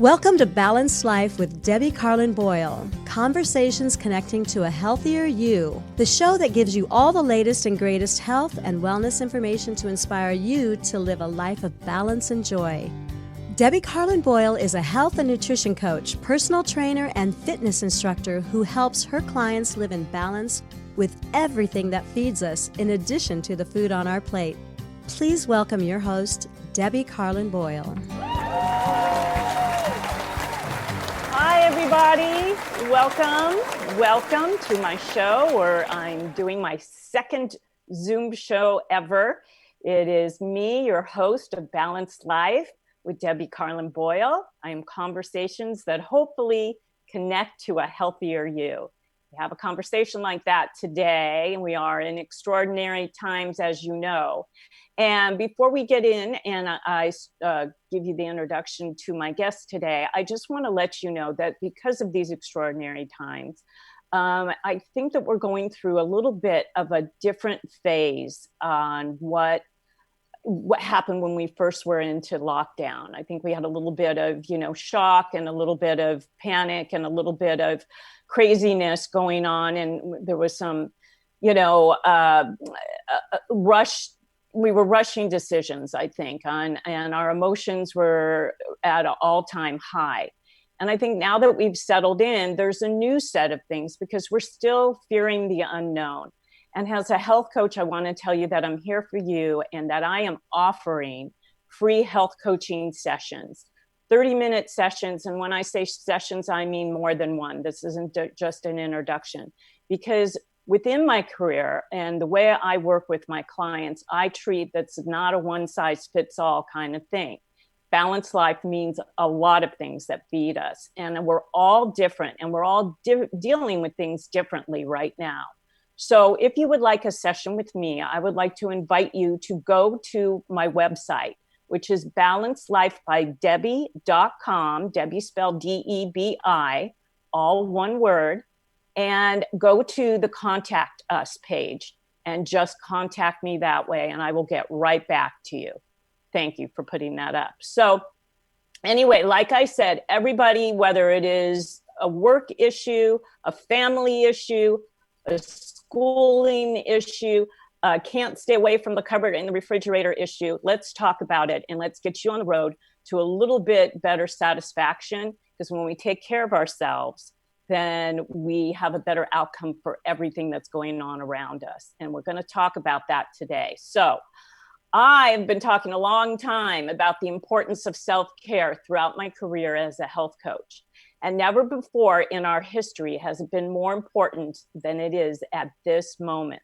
Welcome to Balanced Life with Debbie Carlin Boyle. Conversations connecting to a healthier you. The show that gives you all the latest and greatest health and wellness information to inspire you to live a life of balance and joy. Debbie Carlin Boyle is a health and nutrition coach, personal trainer, and fitness instructor who helps her clients live in balance with everything that feeds us, in addition to the food on our plate. Please welcome your host, Debbie Carlin Boyle. Hi, everybody. Welcome to my show, where I'm doing my second Zoom show ever. It is me, your host of Balanced Life with Debbie Carlin Boyle. I am conversations that hopefully connect to a healthier you. We have a conversation like that today, and we are in extraordinary times, as you know. And before we get in and I give you the introduction to my guest today, I just want to let you know that because of these extraordinary times, I think that we're going through a little bit of a different phase on what happened when we first were into lockdown. I think we had a little bit of, shock and a little bit of panic and a little bit of craziness going on. And there was some, we were rushing decisions, I think, and our emotions were at an all-time high. And I think now that we've settled in, there's a new set of things because we're still fearing the unknown. And as a health coach, I want to tell you that I'm here for you and that I am offering free health coaching sessions, 30-minute sessions. And when I say sessions, I mean more than one. This isn't just an introduction, because within my career and the way I work with my clients, I treat that's not a one-size-fits-all kind of thing. Balanced life means a lot of things that feed us, and we're all different, and we're all dealing with things differently right now. So if you would like a session with me, I would like to invite you to go to my website, which is balancedlifebydebbie.com, Debbie spelled D-E-B-I, all one word, and go to the Contact Us page and just contact me that way, and I will get right back to you. Thank you for putting that up. So anyway, like I said, everybody, whether it is a work issue, a family issue, a schooling issue, can't stay away from the cupboard and the refrigerator issue, let's talk about it and let's get you on the road to a little bit better satisfaction, because when we take care of ourselves, then we have a better outcome for everything that's going on around us. And we're going to talk about that today. So I've been talking a long time about the importance of self-care throughout my career as a health coach. And never before in our history has it been more important than it is at this moment.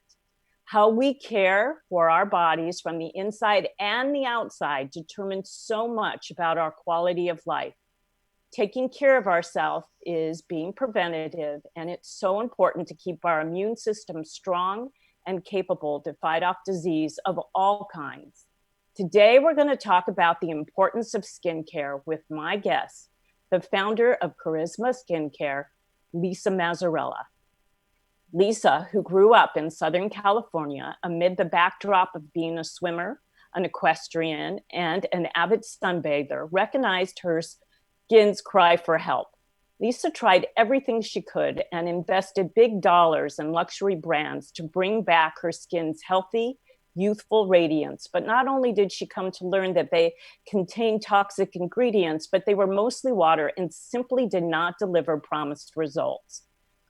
How we care for our bodies from the inside and the outside determines so much about our quality of life. Taking care of ourselves is being preventative, and it's so important to keep our immune system strong and capable to fight off disease of all kinds. Today, we're going to talk about the importance of skincare with my guest, the founder of Karisma Skincare, Lisa Mazzarella. Lisa, who grew up in Southern California amid the backdrop of being a swimmer, an equestrian, and an avid sunbather, recognized her skin's cry for help. Lisa tried everything she could and invested big dollars in luxury brands to bring back her skin's healthy, youthful radiance. But not only did she come to learn that they contained toxic ingredients, but they were mostly water and simply did not deliver promised results.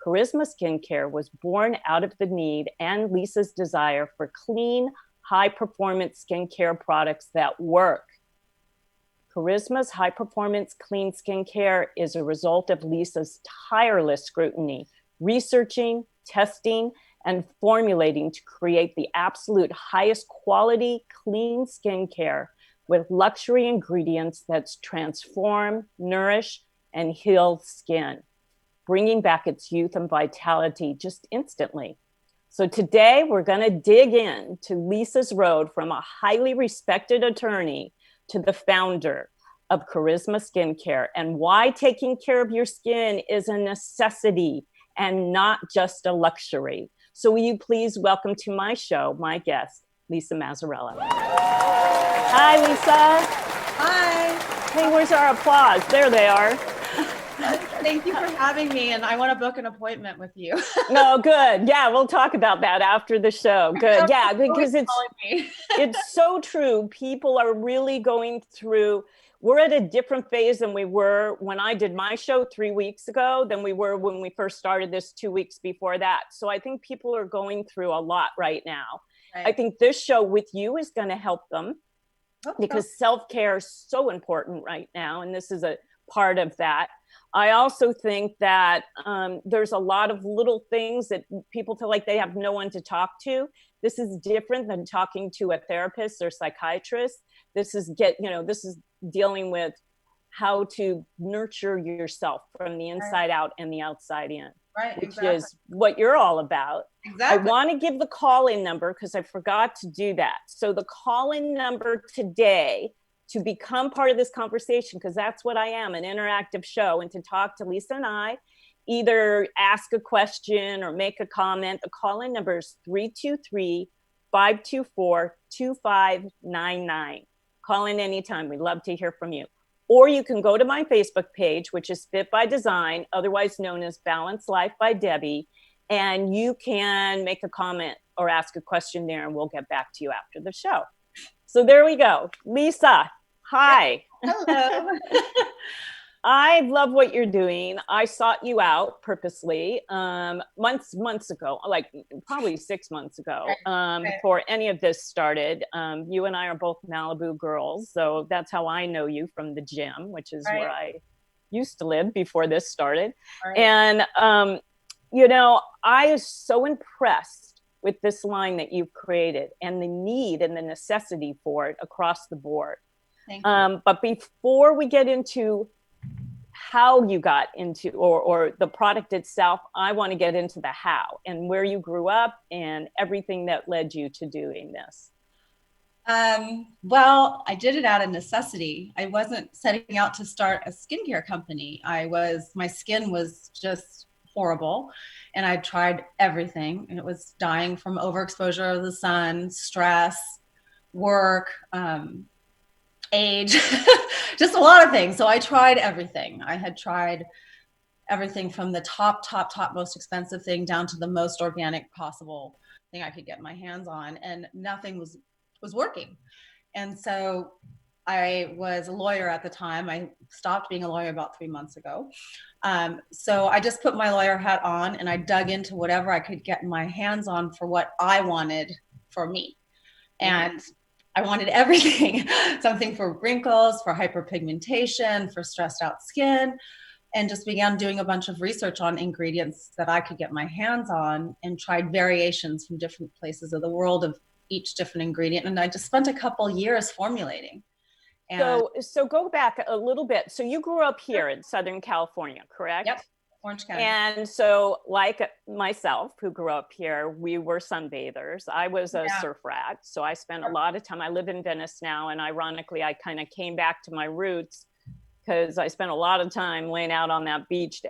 Karisma Skincare was born out of the need and Lisa's desire for clean, high-performance skincare products that work. Karisma's high-performance clean skincare is a result of Lisa's tireless scrutiny, researching, testing, and formulating to create the absolute highest quality clean skincare with luxury ingredients that transform, nourish, and heal skin, bringing back its youth and vitality just instantly. So today we're going to dig in to Lisa's road from a highly respected attorney to the founder of Karisma Skincare, and why taking care of your skin is a necessity and not just a luxury. So will you please welcome to my show, my guest, Lisa Mazzarella. Hi, Lisa. Hi. Hey, where's our applause? There they are. Thank you for having me, and I want to book an appointment with you. No, good. Yeah, we'll talk about that after the show. Good. Yeah, because it's so true. People are really going through, we're at a different phase than we were when I did my show 3 weeks ago than we were when we first started this 2 weeks before that. So I think people are going through a lot right now. Right. I think this show with you is going to help them because self-care is so important right now. And this is a part of that. I also think that there's a lot of little things that people feel like they have no one to talk to. This is different than talking to a therapist or psychiatrist. This is dealing with how to nurture yourself from the inside out and the outside in, which is what you're all about. I want to give the call-in number because I forgot to do that. So the call-in number today to become part of this conversation, because that's what I am, an interactive show, and to talk to Lisa and I, either ask a question or make a comment. The call-in number is 323-524-2599. Call in anytime. We'd love to hear from you. Or you can go to my Facebook page, which is Fit by Design, otherwise known as Balanced Life by Debbie, and you can make a comment or ask a question there, and we'll get back to you after the show. So there we go. Lisa, hi. Hello. I love what you're doing. I sought you out purposely months ago, like probably 6 months ago, before any of this started. You and I are both Malibu girls, so that's how I know you, from the gym, which is where I used to live before this started. And, I was so impressed with this line that you've created and the need and the necessity for it across the board. Thank you. But before we get into how you got into or the product itself, I want to get into the how and where you grew up and everything that led you to doing this. Well, I did it out of necessity. I wasn't setting out to start a skincare company. My skin was just horrible, and I tried everything, and it was dying from overexposure of the sun, stress, work, age, just a lot of things. So I tried everything. I had tried everything from the top most expensive thing down to the most organic possible thing I could get my hands on, and nothing was working. And so I was a lawyer at the time. I stopped being a lawyer about 3 months ago. So I just put my lawyer hat on and I dug into whatever I could get my hands on for what I wanted for me. And I wanted everything, something for wrinkles, for hyperpigmentation, for stressed out skin, and just began doing a bunch of research on ingredients that I could get my hands on and tried variations from different places of the world of each different ingredient. And I just spent a couple years formulating. And so go back a little bit. So you grew up here in Southern California, correct? Yep. Orange County. And so, like myself, who grew up here, we were sunbathers. I was a surf rat. So I spent a lot of time. I live in Venice now. And ironically, I kind of came back to my roots because I spent a lot of time laying out on that beach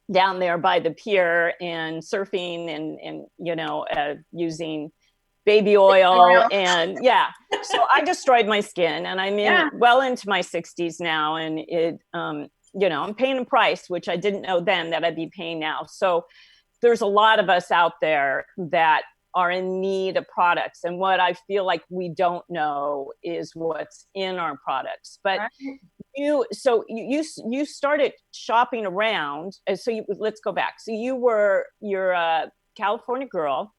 down there by the pier and surfing and using baby oil. And so I destroyed my skin, and I'm well into my 60s now. And I'm paying a price, which I didn't know then that I'd be paying now. So there's a lot of us out there that are in need of products. And what I feel like we don't know is what's in our products. But you started shopping around. So let's go back. So you're a California girl.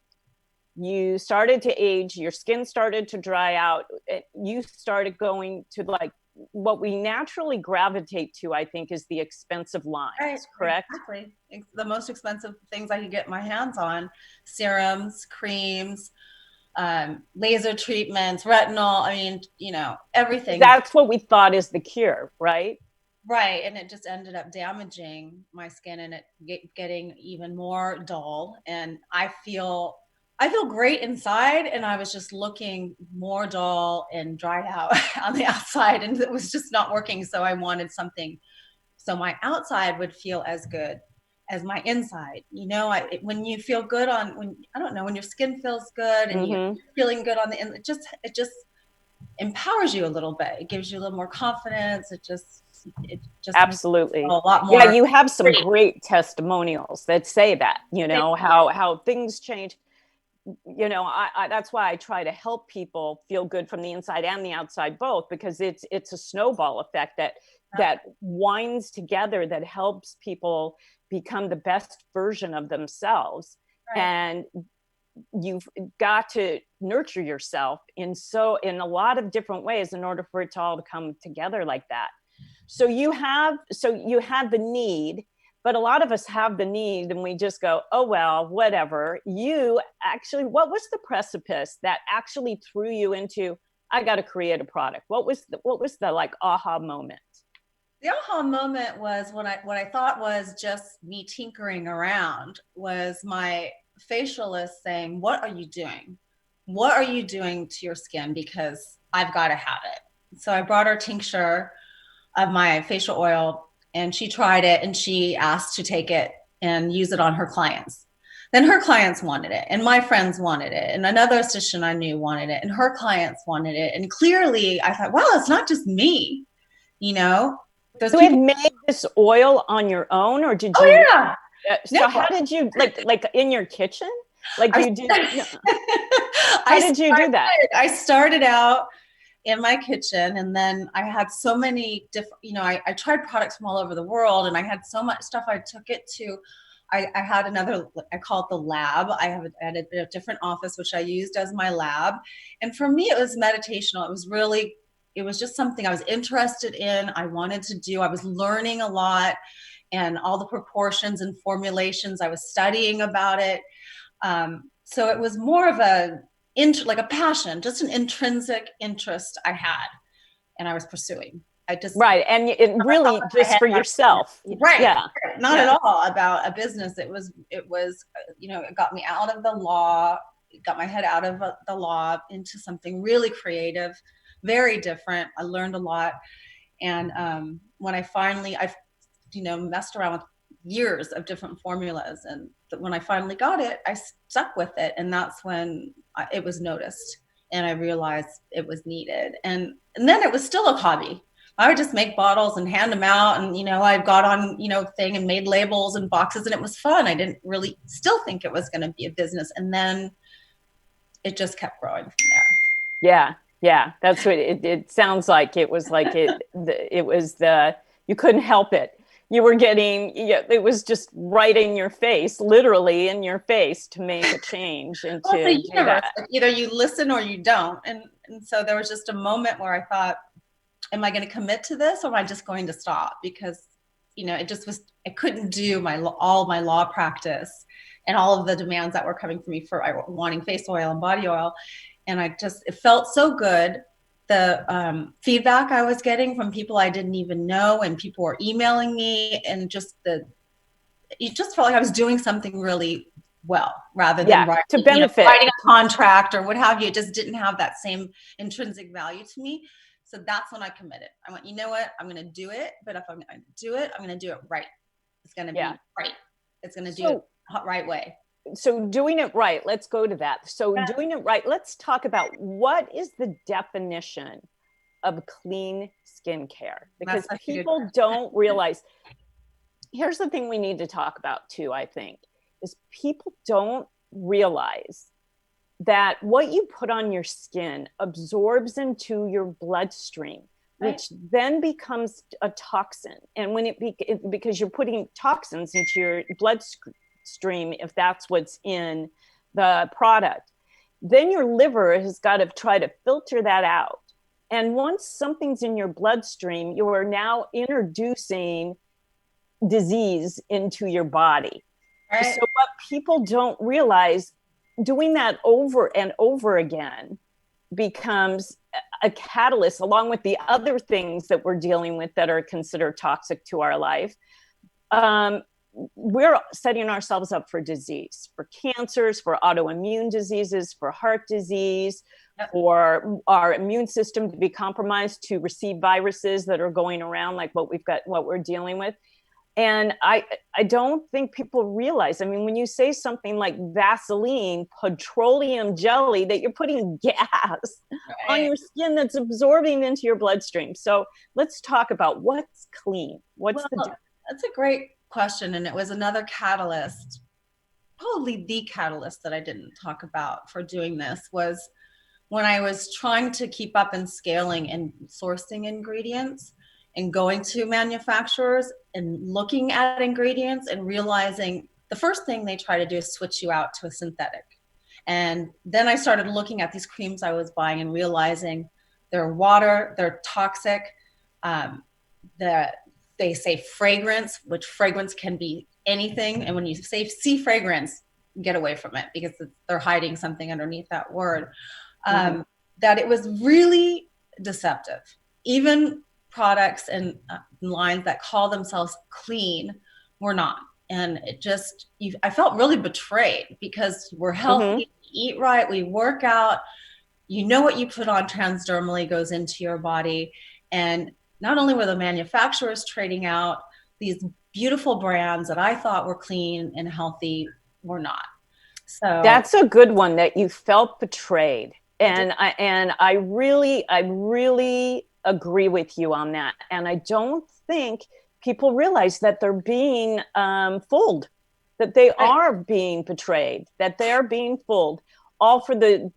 You started to age, your skin started to dry out. You started going to what we naturally gravitate to, I think, is the expensive lines, correct? Exactly. The most expensive things I could get my hands on: serums, creams, laser treatments, retinol. I mean, everything. That's what we thought is the cure, right? Right. And it just ended up damaging my skin and it getting even more dull. And I feel great inside, and I was just looking more dull and dried out on the outside, and it was just not working. So I wanted something so my outside would feel as good as my inside. When you feel good when your skin feels good and you're feeling good on the inside, empowers you a little bit. It gives you a little more confidence. It just Absolutely. a lot more. Yeah, you have some great testimonials that say that, how things change. I that's why I try to help people feel good from the inside and the outside both, because it's a snowball effect that winds together, that helps people become the best version of themselves. Right. And you've got to nurture yourself in a lot of different ways in order for it to all to come together like that. So you have the need, but a lot of us have the need and we just go, oh, well, whatever. You actually, what was the precipice that actually threw you into, I got to create a product? What was the like aha moment? The aha moment was what I thought was just me tinkering around, was my facialist saying, what are you doing? What are you doing to your skin? Because I've got to have it. So I brought her tincture of my facial oil, and she tried it, and she asked to take it and use it on her clients. Then her clients wanted it, and my friends wanted it, and another esthetician I knew wanted it, and her clients wanted it. And clearly I thought, well, it's not just me, So you made this oil on your own, or did you? Oh yeah. So how did you, like in your kitchen? Like you did? How did you do that? I started out in my kitchen, and then I had so many different, I tried products from all over the world, and I had so much stuff. I took it to, I had another, I call it the lab. I have a different office, which I used as my lab. And for me, it was meditational. It was just something I was interested in. I wanted to do. I was learning a lot, and all the proportions and formulations. I was studying about it. So it was more of like a passion, just an intrinsic interest I had, and I was pursuing. Right. And it really just for yourself. Right. Yeah. Not at all about a business. It was, it got me out of the law, got my head out of the law into something really creative, very different. I learned a lot. And when I've messed around with years of different formulas, and when I finally got it, I stuck with it. And that's when it was noticed, and I realized it was needed. And then it was still a hobby. I would just make bottles and hand them out. And, I got on, thing and made labels and boxes, and it was fun. I didn't really still think it was going to be a business. And then it just kept growing from there. Yeah. Yeah. That's what it sounds like. It was like you couldn't help it. You were getting, it was just right in your face, literally in your face, to make a change and to do that. Either you listen or you don't. And so there was just a moment where I thought, am I going to commit to this, or am I just going to stop? Because, I couldn't do all my law practice and all of the demands that were coming from me for wanting face oil and body oil. And it felt so good. The feedback I was getting from people I didn't even know, and people were emailing me, and it just felt like I was doing something really well, rather than to benefit. Writing a contract or what have you. It just didn't have that same intrinsic value to me. So that's when I committed. I went, you know what? I'm going to do it. But if I'm going to do it, I'm going to do it right. It's going to be right. It's going to do it the right way. So doing it right, let's go to that. So doing it right, let's talk about what is the definition of clean skincare, because people don't realize. Here's the thing we need to talk about too, I think, is people don't realize that what you put on your skin absorbs into your bloodstream, which then becomes a toxin. And when because you're putting toxins into your bloodstream, if that's what's in the product, then your liver has got to try to filter that out. And once something's in your bloodstream, you are now introducing disease into your body. Right. So what people don't realize, doing that over and over again becomes a catalyst, along with the other things that we're dealing with that are considered toxic to our life. We're setting ourselves up for disease, for cancers, for autoimmune diseases, for heart disease, for our immune system to be compromised to receive viruses that are going around, like what we're dealing with. And I don't think people realize, I mean, when you say something like Vaseline, petroleum jelly, that you're putting gas on your skin that's absorbing into your bloodstream. So let's talk about what's clean. What's the difference? That's a great question. And it was another catalyst, probably the catalyst that I didn't talk about for doing this, was when I was trying to keep up in scaling and sourcing ingredients and going to manufacturers and looking at ingredients and realizing the first thing they try to do is switch you out to a synthetic. And then I started looking at these creams I was buying and realizing they're water, they're toxic, that they say fragrance, which fragrance can be anything. And when you see fragrance, get away from it because they're hiding something underneath that word. That it was really deceptive. Even products and lines that call themselves clean were not. And it just, I felt really betrayed because we're healthy, eat right, we work out, you know what you put on transdermally goes into your body. And not only were the manufacturers trading out, these beautiful brands that I thought were clean and healthy were not. So that's a good one, that you felt betrayed. And I really agree with you on that. And I don't think people realize that they're being fooled, that they are being betrayed, that they're being fooled, all for the,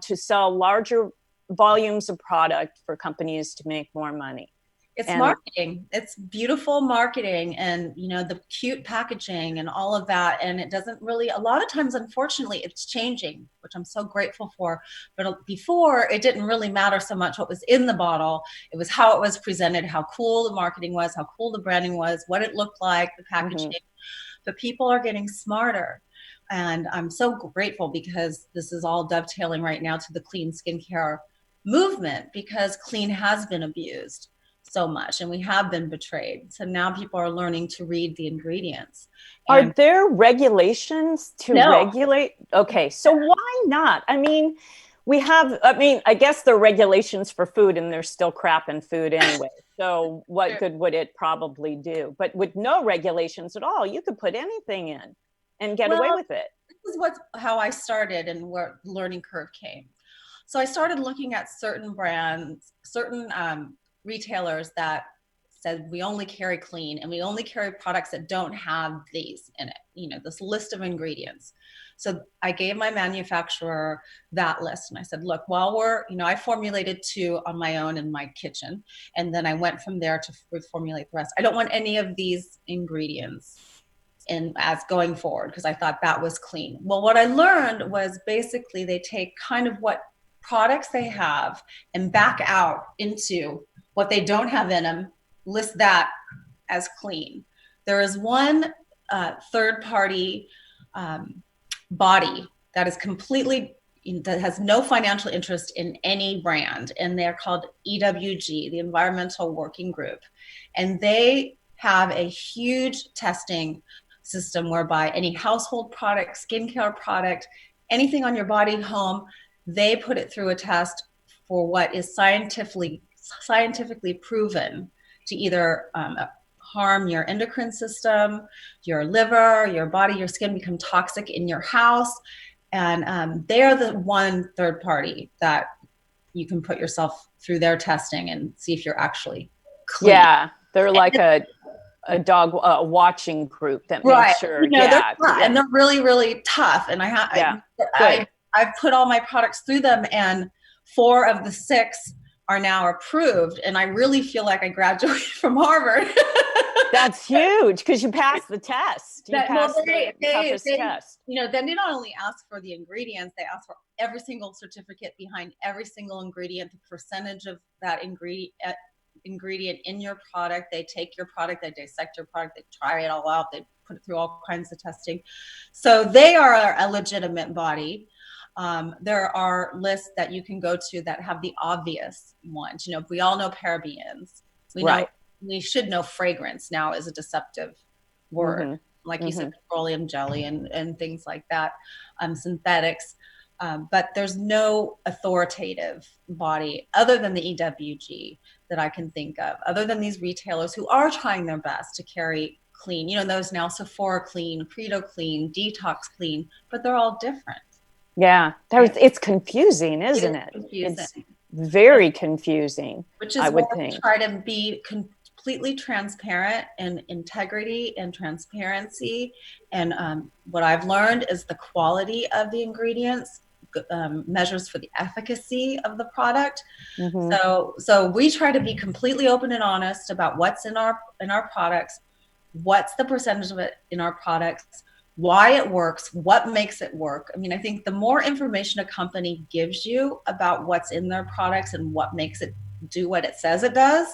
to sell larger volumes of product for companies to make more money. It's marketing. It's beautiful marketing and, the cute packaging and all of that. And it doesn't really, a lot of times, unfortunately, it's changing, which I'm so grateful for. But before, it didn't really matter so much what was in the bottle. It was how it was presented, how cool the marketing was, how cool the branding was, what it looked like, the packaging. But people are getting smarter. And I'm so grateful because this is all dovetailing right now to the clean skincare movement, because clean has been abused so much and we have been betrayed. So now people are learning to read the ingredients. Are there regulations to regulate? Okay, so why not? I mean, I guess there are regulations for food and there's still crap in food anyway. So what good would it probably do? But with no regulations at all, you could put anything in and get away with it. This is how I started and where the learning curve came. So I started looking at certain brands, certain retailers that said we only carry clean and we only carry products that don't have these in it, this list of ingredients. So I gave my manufacturer that list and I said, look, while I formulated 2 on my own in my kitchen, and then I went from there to reformulate the rest. I don't want any of these ingredients as going forward because I thought that was clean. Well, what I learned was basically they take kind of what products they have and back out into what they don't have in them, list that as clean. There is one third-party body that is completely, that has no financial interest in any brand, and they're called EWG, the Environmental Working Group. And they have a huge testing system whereby any household product, skincare product, anything on your body, home, they put it through a test for what is scientifically proven to either harm your endocrine system, your liver, your body, your skin, become toxic in your house. And they are the one third party that you can put yourself through their testing and see if you're actually clean. Yeah, they're like a dog watching group that makes sure. And they're really, really tough. And I've put all my products through them, and 4 of the 6 are now approved. And I really feel like I graduated from Harvard. That's huge because you passed the test. You passed the toughest test. Then they not only ask for the ingredients, they ask for every single certificate behind every single ingredient, the percentage of that ingredient in your product. They take your product, they dissect your product, they try it all out, they put it through all kinds of testing. So they are a legitimate body. There are lists that you can go to that have the obvious ones. We all know parabens. We should know fragrance now is a deceptive word. Like you said, petroleum jelly and things like that, synthetics. But there's no authoritative body other than the EWG that I can think of, other than these retailers who are trying their best to carry clean. You know, those now Sephora Clean, Credo Clean, Detox Clean, but they're all different. Yeah, it's confusing, isn't it? Confusing. It's very confusing, Which is I why would think. I try to be completely transparent and integrity and transparency. And what I've learned is the quality of the ingredients measures for the efficacy of the product. Mm-hmm. So we try to be completely open and honest about what's in our products, what's the percentage of it in our products, why it works, what makes it work. I mean, I think the more information a company gives you about what's in their products and what makes it do what it says it does,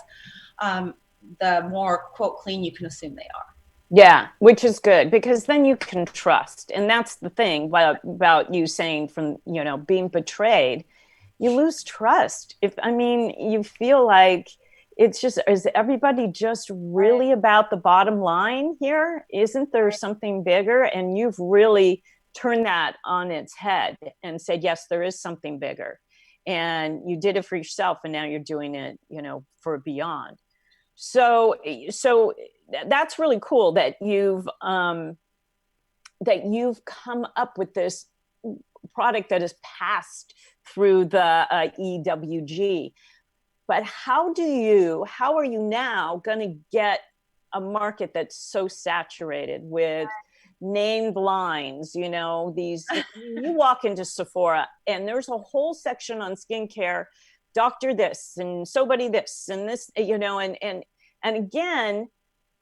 the more, quote, clean you can assume they are. Yeah, which is good, because then you can trust. And that's the thing about you saying from, being betrayed, you lose trust. You feel like it's just, is everybody just really about the bottom line here? Isn't there something bigger? And you've really turned that on its head and said, yes, there is something bigger. And you did it for yourself, and now you're doing it, for beyond. So that's really cool that you've come up with this product that is passed through the EWG. But how are you now going to get a market that's so saturated with named lines? You walk into Sephora and there's a whole section on skincare, doctor this and somebody this and this, and again,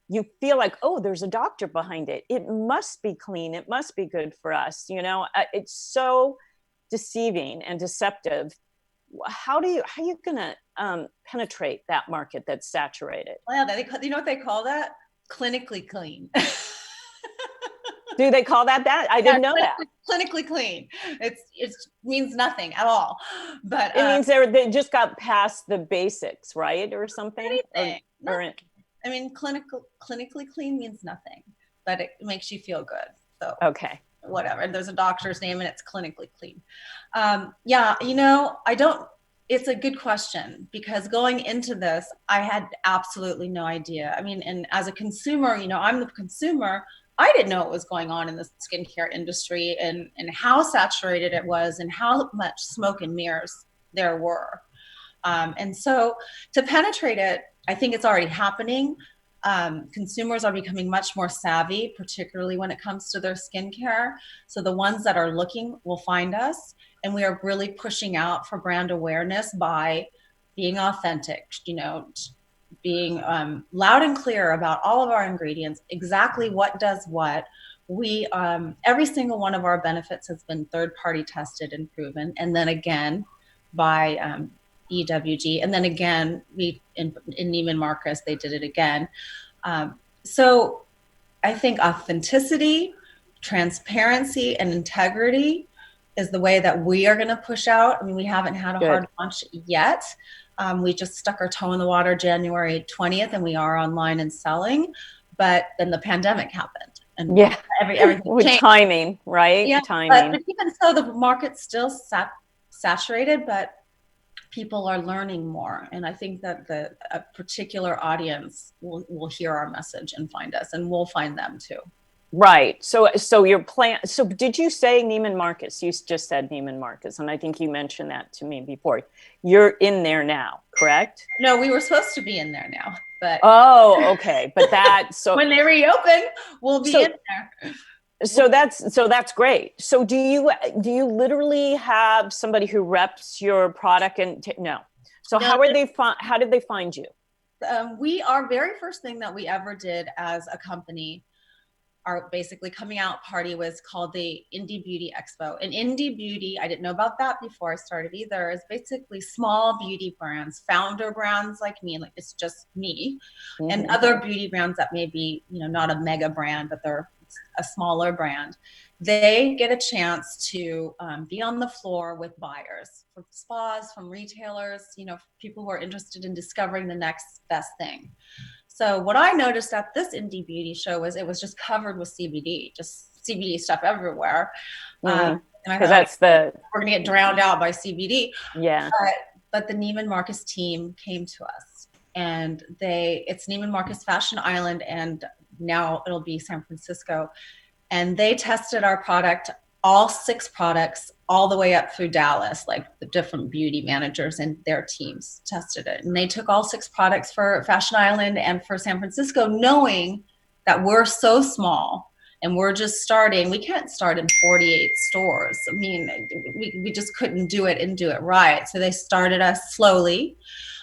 you feel like, oh, there's a doctor behind it. It must be clean. It must be good for us. It's so deceiving and deceptive. How are you going to penetrate that market that's saturated? Well, you know what they call that? Clinically clean. Do they call that? I didn't know that. Clinically clean. It means nothing at all. But it means they just got past the basics, right, or something. Clinically clean means nothing, but it makes you feel good. So okay. Whatever. There's a doctor's name and it's clinically clean. It's a good question, because going into this, I had absolutely no idea. And as a consumer, I'm the consumer. I didn't know what was going on in the skincare industry and how saturated it was and how much smoke and mirrors there were. And so to penetrate it, I think it's already happening. Consumers are becoming much more savvy, particularly when it comes to their skincare. So the ones that are looking will find us, and we are really pushing out for brand awareness by being authentic, being loud and clear about all of our ingredients, exactly what does what. We every single one of our benefits has been third-party tested and proven, and then again by EWG, and then again in Neiman Marcus they did it again. So I think authenticity, transparency, and integrity is the way that we are going to push out. We haven't had a hard launch yet. We just stuck our toe in the water January 20th, and we are online and selling. But then the pandemic happened, and everything changed. Timing, right? Yeah, timing. But even so, the market's still saturated, but people are learning more, and I think that a particular audience will hear our message and find us, and we'll find them too. Right. So your plan. So did you say Neiman Marcus? You just said Neiman Marcus, and I think you mentioned that to me before. You're in there now, correct? No, we were supposed to be in there now, but okay. But when they reopen, we'll be in there. So that's great. So do you literally have somebody who reps your product no? So no, how did they find you? Our very first thing that we ever did as a company, our basically coming out party, was called the Indie Beauty Expo. And Indie Beauty, I didn't know about that before I started either, is basically small beauty brands, founder brands like me, like it's just me, and other beauty brands that may be, not a mega brand, but they're a smaller brand. They get a chance to be on the floor with buyers from spas, from retailers, people who are interested in discovering the next best thing. So what I noticed at this Indie Beauty show was it was just covered with CBD, just CBD stuff everywhere. And I Because thought, that's the, we're going to get drowned out by CBD. yeah. But the Neiman Marcus team came to us, and it's Neiman Marcus Fashion Island, and now it'll be San Francisco. And they tested our product, all 6 products, all the way up through Dallas, like the different beauty managers and their teams tested it. And they took all 6 products for Fashion Island and for San Francisco, knowing that we're so small and we're just starting. We can't start in 48 stores. I mean, we just couldn't do it and do it right. So they started us slowly.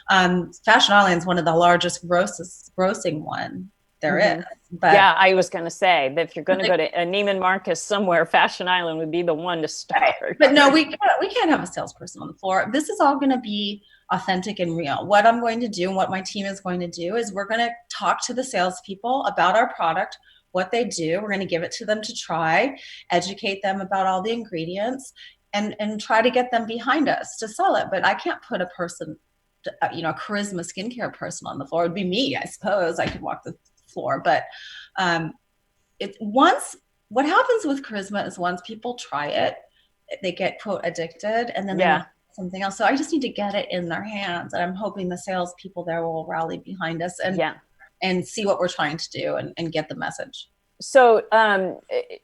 Fashion Island is one of the largest grossing one there is. But yeah, I was going to say that if you're going to go to a Neiman Marcus somewhere, Fashion Island would be the one to start. But no, we can't have a salesperson on the floor. This is all going to be authentic and real. What I'm going to do and what my team is going to do is we're going to talk to the salespeople about our product, what they do. We're going to give it to them to try, educate them about all the ingredients, and try to get them behind us to sell it. But I can't put a person, a Karisma skincare person on the floor. It would be me, I suppose. I could walk the floor. But what happens with Karisma is once people try it, they get, quote, addicted, and then they want something else. So I just need to get it in their hands. And I'm hoping the salespeople there will rally behind us and see what we're trying to do and get the message. So,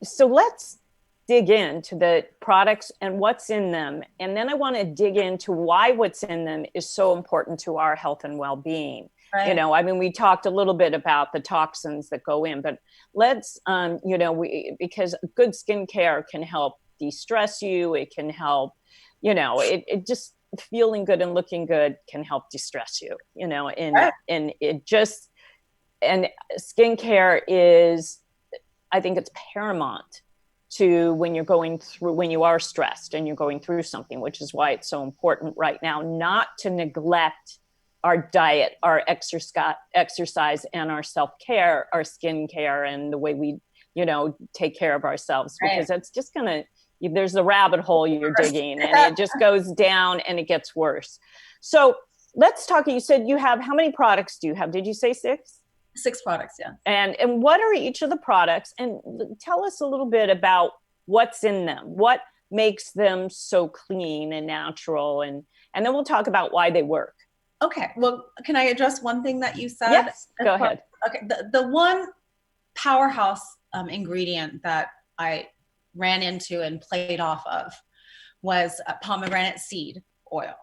so let's dig into the products and what's in them. And then I want to dig into why what's in them is so important to our health and well-being. Right. I mean, we talked a little bit about the toxins that go in, but let's, because good skincare can help de-stress you. It can help, it just feeling good and looking good can help de-stress you, and it just, and skincare is, I think it's paramount to when you are stressed and you're going through something, which is why it's so important right now, not to neglect our diet, our exercise and our self-care, our skincare, and the way we, take care of ourselves, because that's just there's a rabbit hole you're digging and it just goes down and it gets worse. So let's talk, you said you have, how many products do you have? Did you say 6? 6 products, yeah. And what are each of the products? And tell us a little bit about what's in them. What makes them so clean and natural? And then we'll talk about why they work. Okay. Well, can I address one thing that you said? Yes, go ahead. Okay. The one powerhouse ingredient that I ran into and played off of was pomegranate seed oil.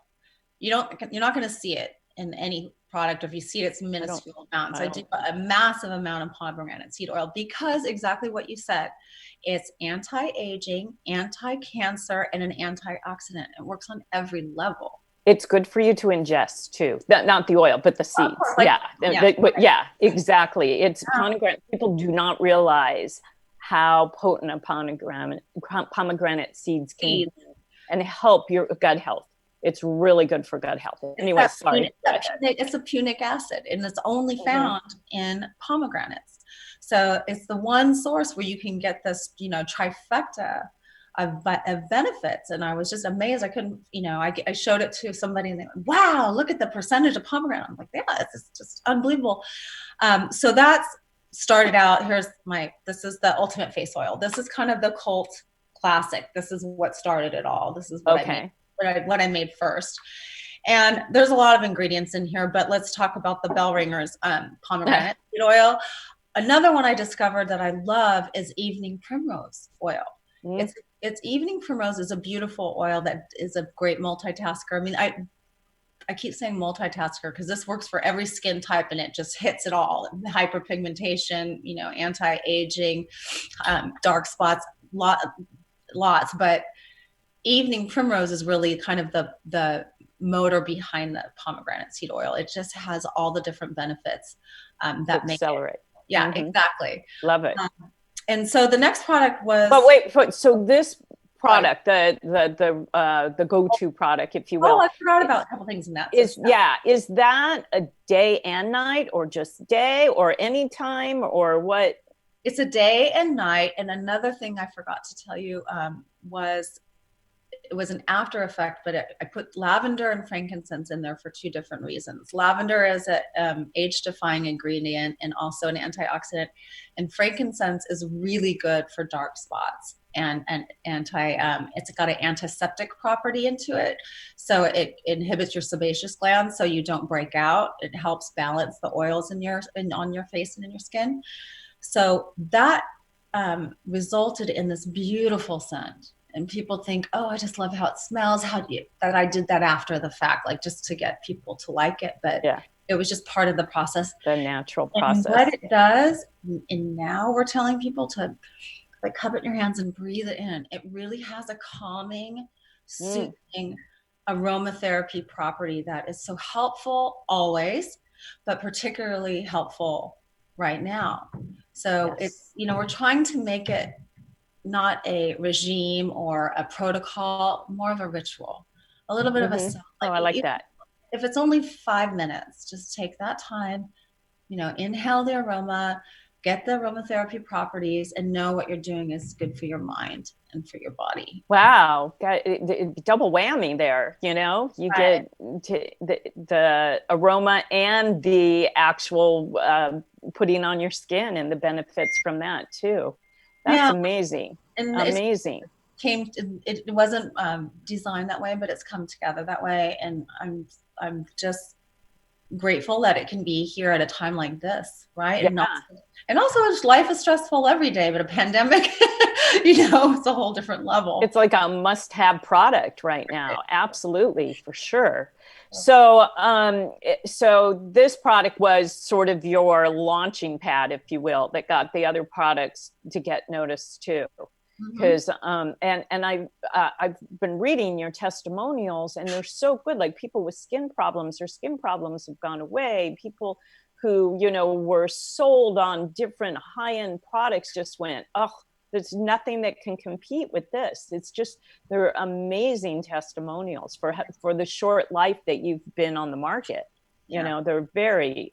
You're not going to see it in any product. If you see it, it's minuscule amounts. I do a massive amount of pomegranate seed oil because exactly what you said. It's anti-aging, anti-cancer, and an antioxidant. It works on every level. It's good for you to ingest too. Not the oil, but the seeds. Yeah, exactly. It's pomegranate. People do not realize how potent a pomegranate seeds can be and help your gut health. It's really good for gut health. Anyway, sorry. It's a punic acid, and it's only found in pomegranates. So it's the one source where you can get this, trifecta of benefits. And I was just amazed. I couldn't, I showed it to somebody and they went, wow, look at the percentage of pomegranate. I'm like, yeah, it's just unbelievable. So that's started out. This is the ultimate face oil. This is kind of the cult classic. This is what started it all. This is what I made first. And there's a lot of ingredients in here, but let's talk about the bell ringers, pomegranate seed oil. Another one I discovered that I love is evening primrose oil. It's evening primrose is a beautiful oil that is a great multitasker. I mean, I keep saying multitasker because this works for every skin type and it just hits it all. Hyperpigmentation, anti-aging, dark spots, lots. But evening primrose is really kind of the motor behind the pomegranate seed oil. It just has all the different benefits that make accelerate. Yeah, exactly. Love it. And so the next product was. But wait, so this product, the go-to product, if you will. Oh, I forgot about a couple things in that. Is that a day and night, or just day, or any time, or what? It's a day and night. And another thing I forgot to tell you was it was an after effect, but I put lavender and frankincense in there for 2 different reasons. Lavender is an age-defying ingredient and also an antioxidant, and frankincense is really good for dark spots. and anti it's got an antiseptic property into it, so it inhibits your sebaceous glands so you don't break out. It helps balance the oils on your face and in your skin. So that resulted in this beautiful scent. And people think, oh, I just love how it smells. How do you, that I did that after the fact, like just to get people to like it. But Yeah. it was just part of the process. The natural And process. what it does, and now we're telling people to like cup it in your hands and breathe it in. It really has a calming, soothing aromatherapy property that is so helpful always, but particularly helpful right now. So it's, we're trying to make it not a regime or a protocol, more of a ritual, a little bit of a, I like that. If it's only 5 minutes, just take that time, inhale the aroma, get the aromatherapy properties, and know what you're doing is good for your mind and for your body. Wow. Double whammy there, you get the aroma and the actual putting on your skin and the benefits from that too. That's amazing. And amazing. It wasn't designed that way, but it's come together that way. And I'm just grateful that it can be here at a time like this, right? Yeah. And also life is stressful every day, but a pandemic, it's a whole different level. It's like a must-have product right now. Absolutely, for sure. So, so this product was sort of your launching pad, if you will, that got the other products to get noticed too. Because and I've been reading your testimonials, and they're so good. Like people with skin problems, their skin problems have gone away. People who were sold on different high-end products just went, oh, there's nothing that can compete with this. It's just, they're amazing testimonials for the short life that you've been on the market. They're very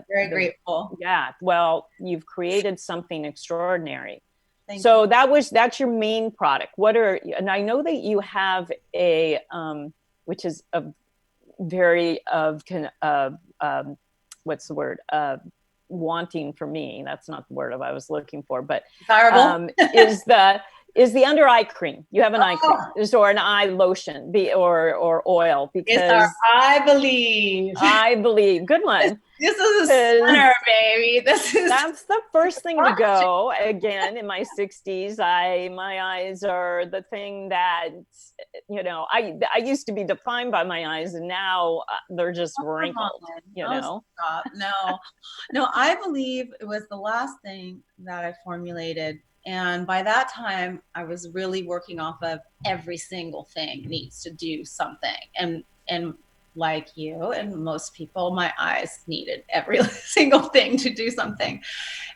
grateful. Yeah, well, you've created something extraordinary. So that's your main product. And I know that you have a, which is a very what's the word? Wanting for me. That's not the word I was looking for, but is the under eye cream. You have an eye cream or an eye lotion or oil, because it's our I believe. Good one. This is a stunner, baby. That's the first thing to go. Again, in my 60s, my eyes are the thing that, I used to be defined by my eyes, and now they're just wrinkled, Stop. No, I believe it was the last thing that I formulated. And by that time, I was really working off of every single thing needs to do something. And like you and most people, my eyes needed every single thing to do something.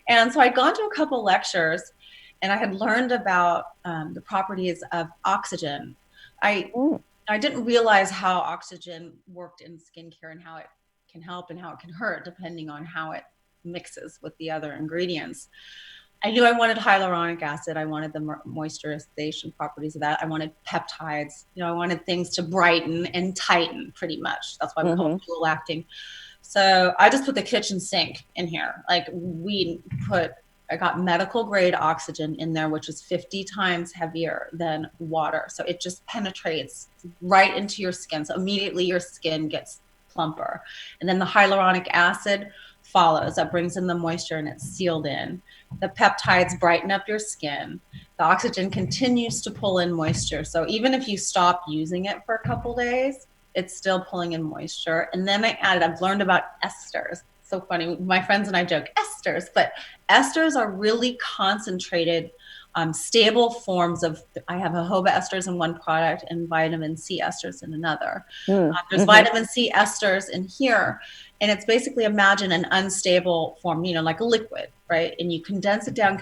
And so I'd gone to a couple lectures, and I had learned about the properties of oxygen. I didn't realize how oxygen worked in skincare and how it can help and how it can hurt depending on how it mixes with the other ingredients. I knew I wanted hyaluronic acid. I wanted the moisturization properties of that. I wanted peptides. I wanted things to brighten and tighten pretty much. That's why we call it dual acting. So I just put the kitchen sink in here. Like I got medical grade oxygen in there, which is 50 times heavier than water. So it just penetrates right into your skin. So immediately your skin gets plumper. And then the hyaluronic acid follows. That brings in the moisture and it's sealed in. The peptides brighten up your skin. The oxygen continues to pull in moisture. So even if you stop using it for a couple days, it's still pulling in moisture. And then I've learned about esters. So funny. My friends and I joke esters, but esters are really concentrated, stable forms of, I have jojoba esters in one product and vitamin C esters in another. There's vitamin C esters in here. And it's basically, imagine an unstable form, like a liquid, right? And you condense it down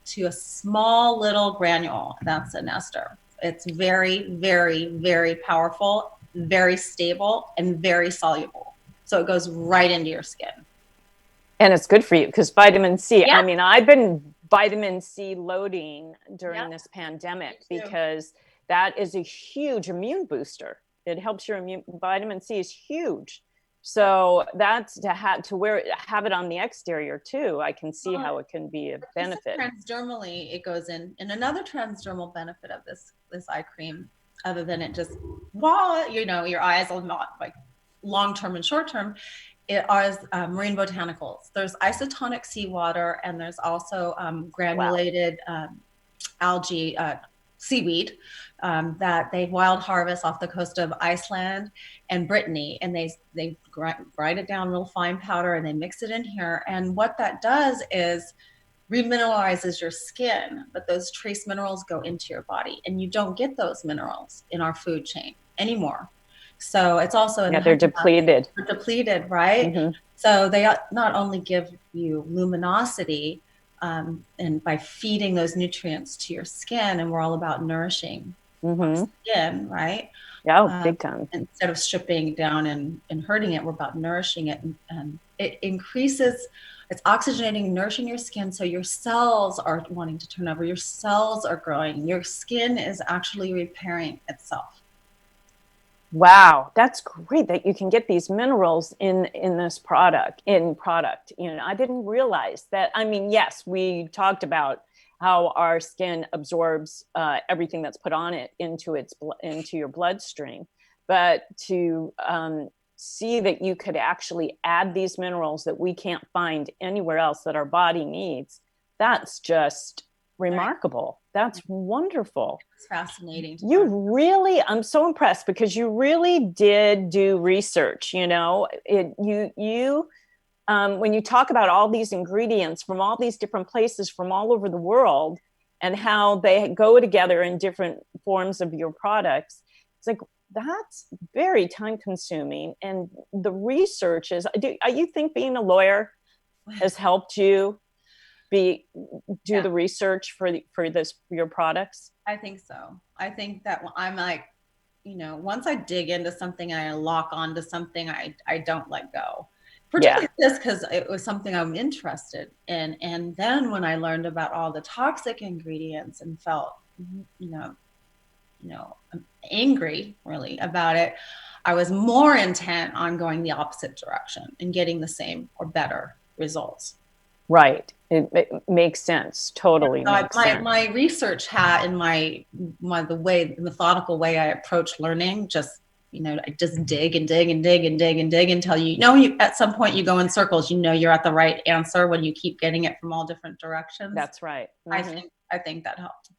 to a small little granule. That's an ester. It's very, very, very powerful, very stable, and very soluble. So it goes right into your skin. And it's good for you because vitamin C, I mean, I've been vitamin C loading during this pandemic because that is a huge immune booster. It helps your vitamin C is huge. So that's have it on the exterior too. I can see how it can be a benefit. Transdermally, it goes in. And another transdermal benefit of this eye cream, other than it just, your eyes are not like long-term and short-term, it is marine botanicals. There's isotonic seawater, and there's also granulated algae, seaweed, that they wild harvest off the coast of Iceland and Brittany, and they grind it down real fine powder, and they mix it in here. And what that does is remineralizes your skin, but those trace minerals go into your body, and you don't get those minerals in our food chain anymore. So it's also they're depleted. They're depleted, right? Mm-hmm. So they not only give you luminosity, and by feeding those nutrients to your skin, and we're all about nourishing our skin, right? Yeah, big time. Instead of stripping it down and hurting it, we're about nourishing it, and it increases. It's oxygenating, nourishing your skin, so your cells are wanting to turn over. Your cells are growing. Your skin is actually repairing itself. Wow, that's great that you can get these minerals in this product. I didn't realize that. I mean, yes, we talked about how our skin absorbs everything that's put on it into your bloodstream, but to see that you could actually add these minerals that we can't find anywhere else that our body needs, that's just remarkable. That's wonderful. It's fascinating. I'm so impressed, because you really did do research. When you talk about all these ingredients from all these different places from all over the world, and how they go together in different forms of your products, it's like, that's very time consuming. And the research you think being a lawyer has helped you the research for your products? I think so. I think that I'm like, once I dig into something and I lock onto something, I don't let go. Particularly this, because it was something I'm interested in. And then when I learned about all the toxic ingredients and felt, angry really about it, I was more intent on going the opposite direction and getting the same or better results. Right. It makes sense. Totally makes sense. My research hat and the methodical way I approach learning, just, I just dig and dig and dig and dig and dig until you at some point you go in circles, you're at the right answer when you keep getting it from all different directions. That's right. Mm-hmm. I think that helped.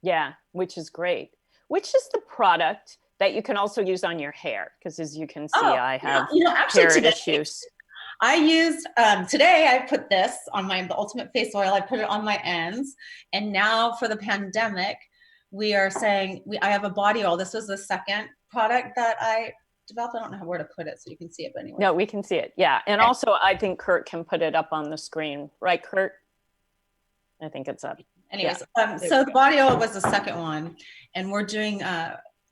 Yeah, which is great. Which is the product that you can also use on your hair? Because as you can see, I have hair issues. I used, today I put this on the Ultimate Face Oil. I put it on my ends. And now for the pandemic, we are saying, I have a body oil. This was the second product that I developed. I don't know where to put it so you can see it, but anyway. No, we can see it. Yeah. And also I think Kurt can put it up on the screen. Right, Kurt? I think it's up. Anyways, so the body oil was the second one. And we're doing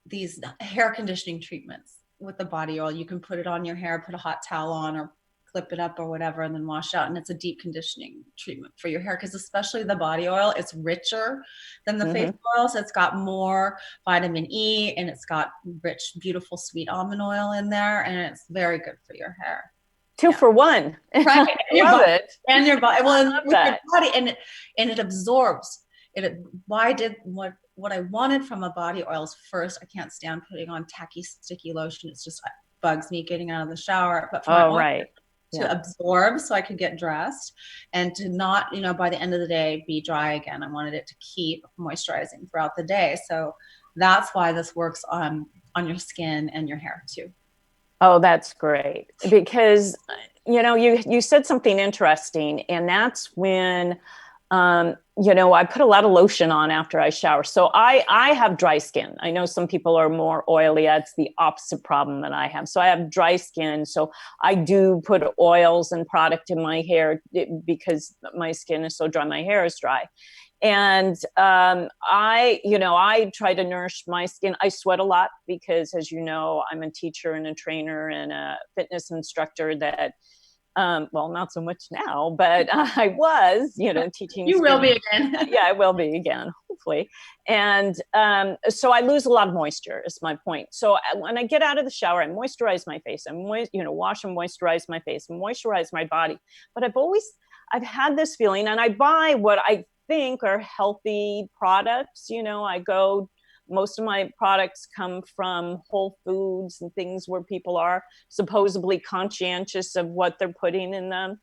these hair conditioning treatments with the body oil. You can put it on your hair, put a hot towel on, or clip it up or whatever, and then wash out. And it's a deep conditioning treatment for your hair, because especially the body oil, it's richer than the face oil. So it's got more vitamin E, and it's got rich, beautiful, sweet almond oil in there. And it's very good for your hair. Two for one. Right. I love it. And your body. Well, with your body, and it absorbs. What I wanted from a body oil is, first, I can't stand putting on tacky, sticky lotion. It's just bugs me getting out of the shower. But for to absorb, so I could get dressed, and to not, by the end of the day, be dry again. I wanted it to keep moisturizing throughout the day. So that's why this works on your skin and your hair too. Oh, that's great. Because, you said something interesting, and that's when, I put a lot of lotion on after I shower. So I have dry skin. I know some people are more oily. That's the opposite problem that I have. So I have dry skin. So I do put oils and product in my hair because my skin is so dry. My hair is dry. And I try to nourish my skin. I sweat a lot because, as you know, I'm a teacher and a trainer and a fitness instructor that, not so much now, but I was, teaching. You will be again. Yeah, I will be again, hopefully. And so I lose a lot of moisture is my point. So when I get out of the shower, I moisturize my face. I wash and moisturize my face and moisturize my body. But I've had this feeling, and I buy what I think are healthy products. Most of my products come from Whole Foods and things where people are supposedly conscientious of what they're putting in them.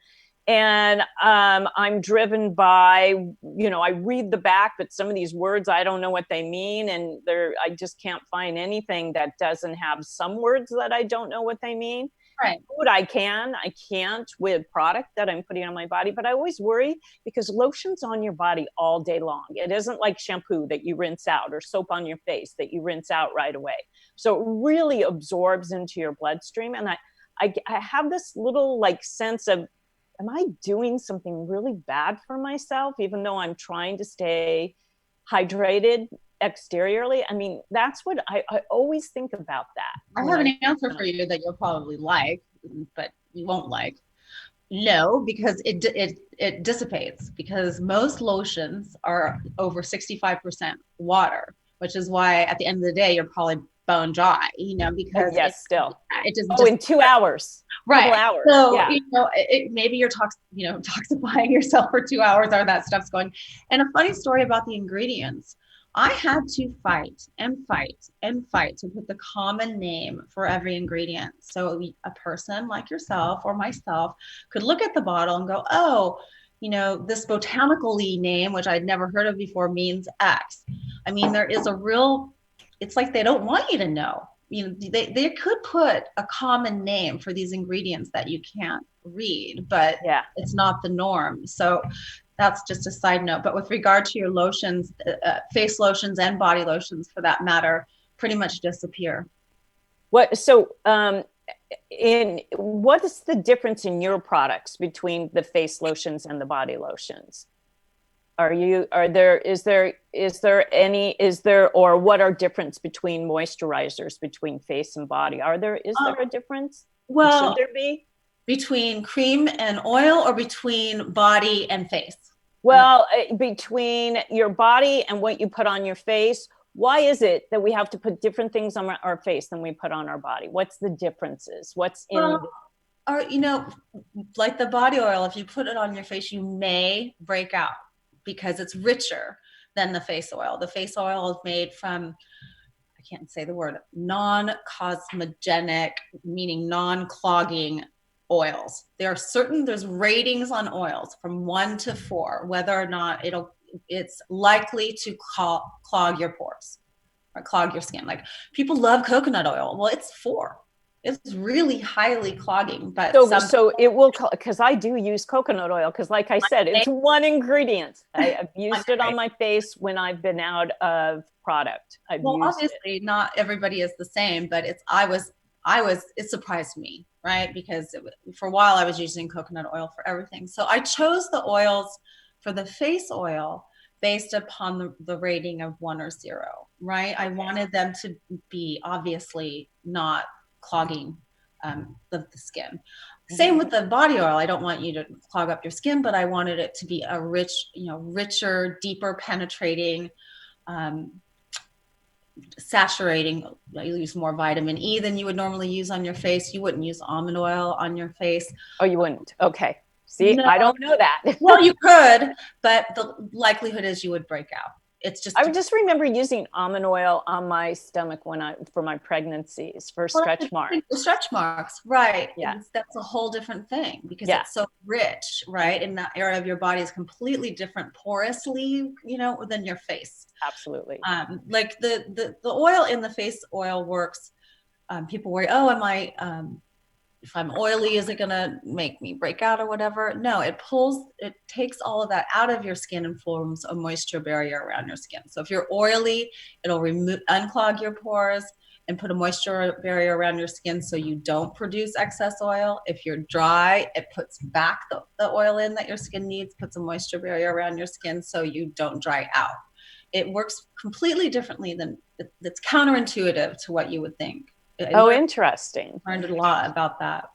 And I'm driven by, I read the back, but some of these words, I don't know what they mean. And I just can't find anything that doesn't have some words that I don't know what they mean. Right. Food I can't with product that I'm putting on my body, but I always worry because lotion's on your body all day long. It isn't like shampoo that you rinse out or soap on your face that you rinse out right away. So it really absorbs into your bloodstream. And I have this little sense of, am I doing something really bad for myself, even though I'm trying to stay hydrated exteriorly? I mean, that's what I always think about that. I have an answer for you that you'll probably like, but you won't like. No, because it dissipates, because most lotions are over 65% water, which is why at the end of the day, you're probably bone dry, because it just in 2 hours. Right. Hours. So, yeah. Maybe you're toxifying yourself for 2 hours, or that stuff's going. And a funny story about the ingredients. I had to fight to put the common name for every ingredient. So a person like yourself or myself could look at the bottle and go, oh, this botanically name, which I'd never heard of before, means X. I mean, there is it's like they don't want you to know. They could put a common name for these ingredients that you can't read, but it's not the norm. So that's just a side note. But with regard to your lotions, face lotions and body lotions for that matter, pretty much disappear. What is the difference in your products between the face lotions and the body lotions? Or what are difference between moisturizers between face and body? Is there a difference? Well, should there be? Between cream and oil, or between body and face? Well, between your body and what you put on your face. Why is it that we have to put different things on our face than we put on our body? What's the differences? Like the body oil, if you put it on your face, you may break out because it's richer than the face oil. The face oil is made from, I can't say the word, non-cosmogenic, meaning non-clogging oils. There's ratings on oils from 1 to 4, whether or not it's likely to clog your pores or clog your skin. Like, people love coconut oil. Well, it's 4. It's really highly clogging, but so it will, because I do use coconut oil, because like I said, it's one ingredient. I've used it on my face when I've been out of product. Obviously not everybody is the same, but it surprised me, right? Because for a while I was using coconut oil for everything. So I chose the oils for the face oil based upon the rating of 1 or 0, right? I wanted them to be obviously not clogging the skin. Same with the body oil. I don't want you to clog up your skin, but I wanted it to be a richer, deeper penetrating, saturating. I use more vitamin E than you would normally use on your face. You wouldn't use almond oil on your face. Oh, you wouldn't? Okay. See, no. I don't know that. Well, you could, but the likelihood is you would break out. I just remember using almond oil on my stomach for my pregnancies, for stretch marks. Stretch marks, right? Yeah, that's a whole different thing, because it's so rich, right? In that area of your body is completely different porously, than your face. Absolutely. Like the oil in the face oil works. People worry, am I? If I'm oily, is it going to make me break out or whatever? No, it takes all of that out of your skin and forms a moisture barrier around your skin. So if you're oily, it'll unclog your pores and put a moisture barrier around your skin so you don't produce excess oil. If you're dry, it puts back the oil in that your skin needs, puts a moisture barrier around your skin so you don't dry out. It works completely differently it's counterintuitive to what you would think. Interesting. Learned a lot about that.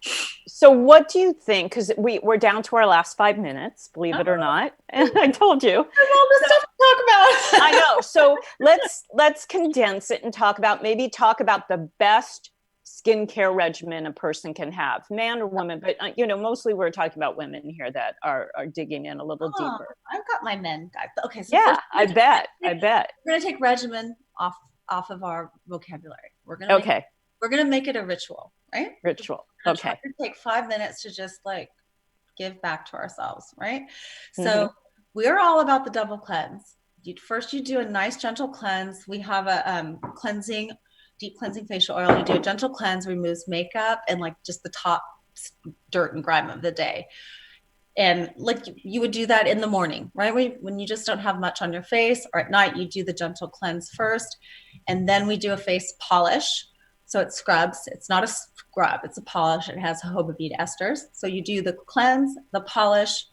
So what do you think? Because we're down to our last 5 minutes, believe it or not. I told you. Well, the stuff talk about. I know. So let's condense it and talk about the best skincare regimen a person can have, man or woman. But mostly we're talking about women here that are digging in a little deeper. I've got my men guide. Okay, so yeah, first, I bet. We're gonna take regimen off of our vocabulary. We're gonna make it a ritual, right? Ritual. Okay. Take 5 minutes to just like give back to ourselves, right? So we're all about the double cleanse. You do a nice gentle cleanse. We have a deep cleansing facial oil. You do a gentle cleanse, removes makeup and like just the top dirt and grime of the day. And like you would do that in the morning, right? When you just don't have much on your face, or at night, you do the gentle cleanse first. And then we do a face polish. So it scrubs. It's not a scrub, it's a polish. It has jojoba bead esters. So you do the cleanse, the polish.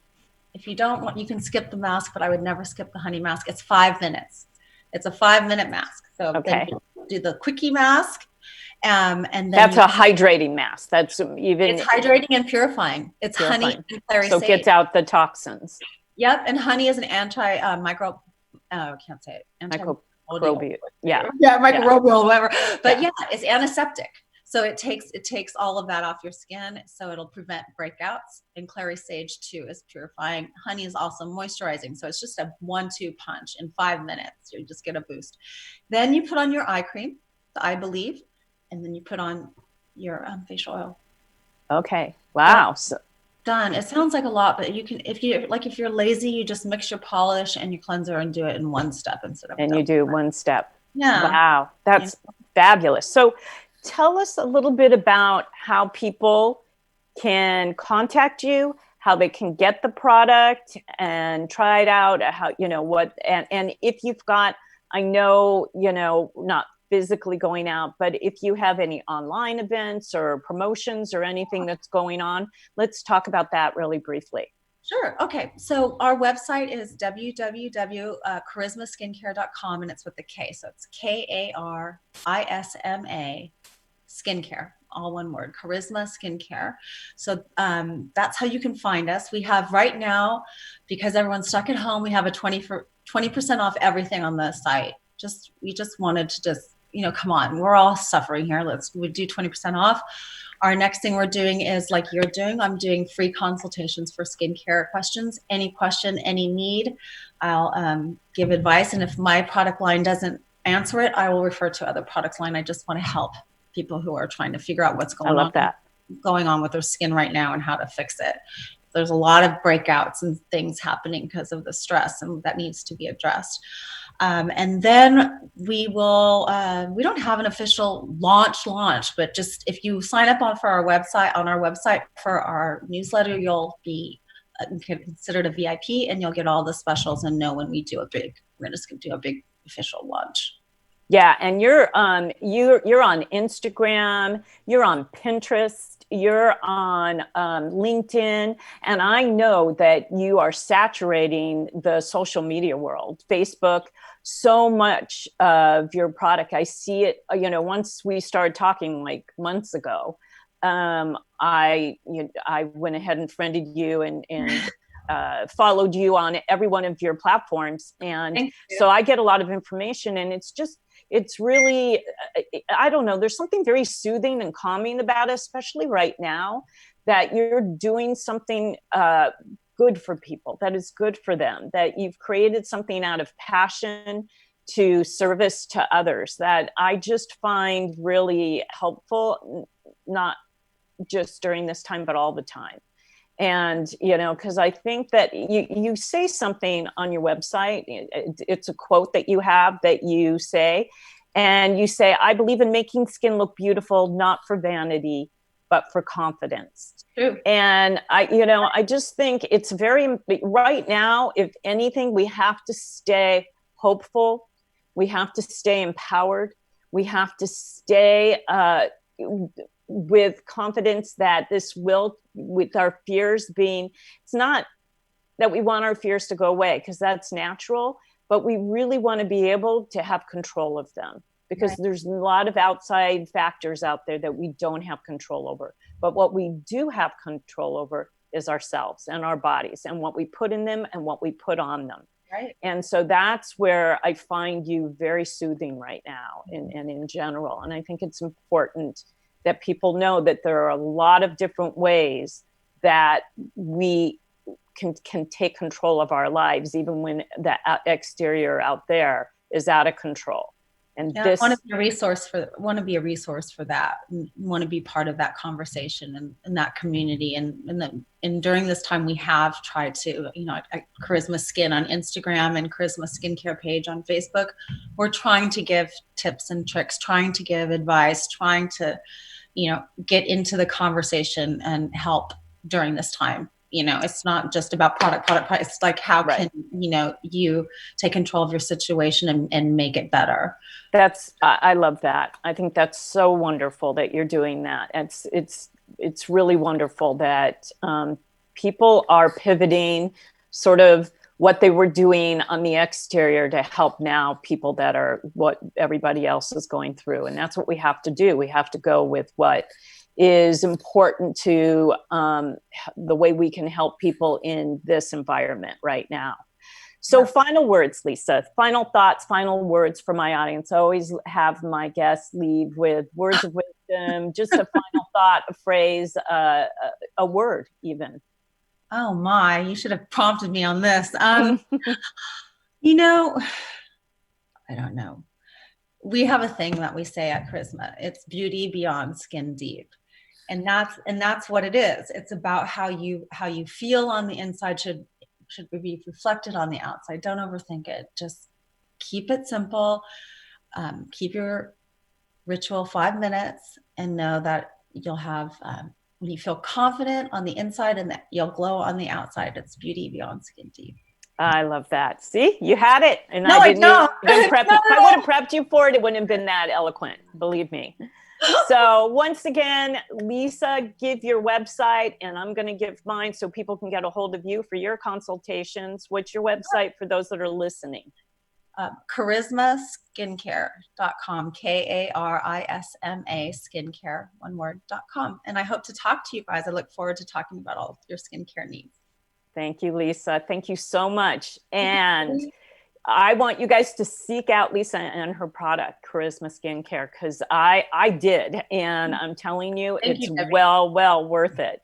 If you don't want, you can skip the mask, but I would never skip the honey mask. It's 5 minutes. It's a 5-minute mask. So then you do the quickie mask. And then that's a hydrating mask. It's hydrating and purifying. It's purifying. Honey and clary so it gets out the toxins. Yep. And honey is an anti-microbial. I can't say it. Microbial. Yeah, microbial, whatever. But it's antiseptic. So it takes all of that off your skin. So it'll prevent breakouts. And clary sage too is purifying. Honey is also moisturizing. So it's just a 1-2 punch in 5 minutes. You just get a boost. Then you put on your eye cream, the Eye Believe, and then you put on your facial oil. Okay. Wow. Done. It sounds like a lot, but you can, if you're lazy, you just mix your polish and your cleanser and do it in one step instead of. And you do one step. Yeah. Wow. That's fabulous. So tell us a little bit about how people can contact you, how they can get the product and try it out, how, and if you've got, I know, not physically going out, but if you have any online events or promotions or anything that's going on, let's talk about that really briefly. Sure. Okay. So our website is www.karismaskincare.com, and it's with the K. So it's Karisma skincare, all one word, Karisma Skincare. So that's how you can find us. We have right now, because everyone's stuck at home, we have a 20% off everything on the site. We just wanted to come on, we're all suffering here. We do 20% off. Our next thing we're doing is like you're doing, I'm doing free consultations for skincare questions. Any question, any need, I'll give advice. And if my product line doesn't answer it, I will refer to other product line. I just want to help people who are trying to figure out what's going on with their skin right now and how to fix it. There's a lot of breakouts and things happening because of the stress, and that needs to be addressed. And then we will, we don't have an official launch, but just if you sign up on our website for our newsletter, you'll be considered a VIP and you'll get all the specials and know when we're just going to do a big official launch. Yeah. And you're on Instagram, you're on Pinterest, you're on LinkedIn, and I know that you are saturating the social media world, Facebook, so much of your product. I see it, once we started talking like months ago, I went ahead and friended you and followed you on every one of your platforms. And so I get a lot of information, and it's really, I don't know, there's something very soothing and calming about it, especially right now, that you're doing something good for people, that is good for them, that you've created something out of passion to service to others that I just find really helpful, not just during this time, but all the time. And, because I think that you say something on your website, it's a quote that you have that you say, and you say, I believe in making skin look beautiful, not for vanity, but for confidence. True. And I just think it's right now, if anything, we have to stay hopeful. We have to stay empowered. We have to stay, with confidence that this will, with our fears being, it's not that we want our fears to go away, because that's natural, but we really want to be able to have control of them, because there's a lot of outside factors out there that we don't have control over. But what we do have control over is ourselves and our bodies and what we put in them and what we put on them. Right. And so that's where I find you very soothing right now, and in general. And I think it's important that people know that there are a lot of different ways that we can take control of our lives, even when the exterior out there is out of control. And I want to be a resource for that, and want to be part of that conversation and that community. And during this time, we have tried to, at Karisma Skin on Instagram and Karisma Skincare page on Facebook, we're trying to give tips and tricks, trying to give advice, trying to, get into the conversation and help during this time. It's not just about product. It's like, how can, you take control of your situation and make it better. I love that. I think that's so wonderful that you're doing that. It's really wonderful that people are pivoting sort of what they were doing on the exterior to help now people that are what everybody else is going through. And that's what we have to do. We have to go with what is important to the way we can help people in this environment right now. So final words, Lisa, final thoughts, final words for my audience. I always have my guests leave with words of wisdom, just a final thought, a phrase, a word even. Oh my, you should have prompted me on this. I don't know. We have a thing that we say at Karisma. It's beauty beyond skin deep. And that's what it is. It's about how you feel on the inside should be reflected on the outside. Don't overthink it. Just keep it simple. Keep your ritual 5 minutes, and know that you'll have when you feel confident on the inside and that you'll glow on the outside. It's beauty beyond skin deep. I love that. See, you had it. And no, I don't. If I would have prepped you for it, it wouldn't have been that eloquent. Believe me. So once again, Lisa, give your website, and I'm going to give mine so people can get a hold of you for your consultations. What's your website for those that are listening? KarismaSkincare.com, KARISMA skincare, one word.com. And I hope to talk to you guys. I look forward to talking about all of your skincare needs. Thank you, Lisa. Thank you so much. And I want you guys to seek out Lisa and her product, Karisma Skincare, because I did. And I'm telling you, it's well worth it.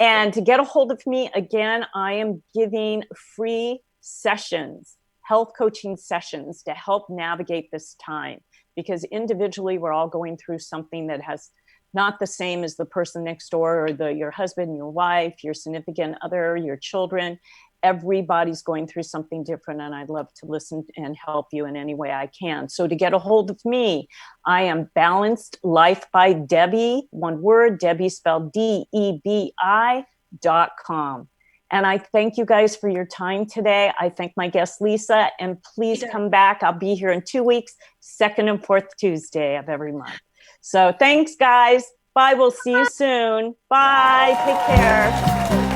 And to get a hold of me, again, I am giving free sessions, health coaching sessions, to help navigate this time. Because individually, we're all going through something that has not the same as the person next door, or your husband, your wife, your significant other, your children. Everybody's going through something different, and I'd love to listen and help you in any way I can. So to get a hold of me, I am Balanced Life by Debbie, one word, Debbie spelled DEBI.com. And I thank you guys for your time today. I thank my guest, Lisa, and please come back. I'll be here in 2 weeks, second and fourth Tuesday of every month. So thanks, guys. Bye. We'll see you soon. Bye. Take care.